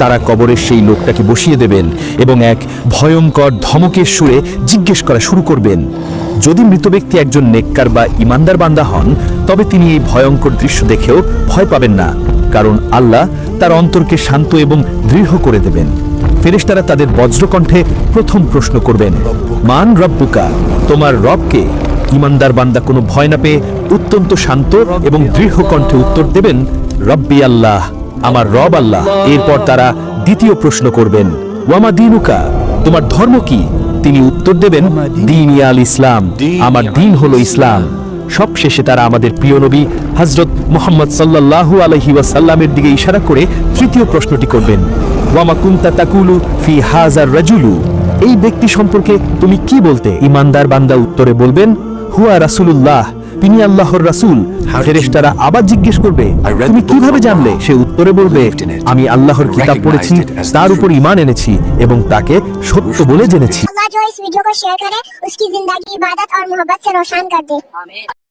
তারা কবরের সেই লোকটাকে বসিয়ে দেবেন এবং এক ভয়ঙ্কর ধমকের সুরে জিজ্ঞেস করা শুরু করবেন। যদি মৃত ব্যক্তি একজন নেককার বা ইমানদার বান্দা হন, তবে তিনি এই ভয়ঙ্কর দৃশ্য দেখেও ভয় পাবেন না, কারণ আল্লাহ তার অন্তরকে শান্ত এবং দৃঢ় করে দেবেন। ফেরেশতারা তাদের বজ্রকণ্ঠে প্রথম প্রশ্ন করবেন, মান রব্বুকা, তোমার রবকে? ইমানদার বান্দা কোনো ভয় না পেয়ে অত্যন্ত শান্ত এবং দৃঢ় কণ্ঠে উত্তর দেবেন, রব্বি আল্লাহ, আমার রব আল্লাহ। এরপর তারা দ্বিতীয় প্রশ্ন করবেন, ওয়ামা দীনুকা, তোমার ধর্ম কি? তিনি উত্তর দেবেন, দীন আল ইসলাম, আমার দিন হলো ইসলাম। সবশেষে তারা আমাদের প্রিয় নবী হযরত মুহাম্মদ সাল্লাল্লাহু আলাইহি ওয়াসাল্লামের দিকে ইশারা করে তৃতীয় প্রশ্নটি করবেন, ওয়ামা কুনতা তাকুলু ফি হাযার রাজুলু, এই ব্যক্তি সম্পর্কে তুমি কি বলতে? ইমানদার বান্দা উত্তরে বলবেন, হুয়া রাসূলুল্লাহ, তিনি আল্লাহর রাসূল। ফেরেশতারা আবার জিজ্ঞেস করবে, তুমি কিভাবে জানলে? সে উত্তরে বলবে, আমি আল্লাহর কিতাব পড়েছি, তার উপর ঈমান এনেছি এবং তাকে সত্য বলে জেনেছি। अल्लाह जो इस वीडियो को शेयर करे उसकी जिंदगी इबादत और मोहब्बत से रोशन कर दे।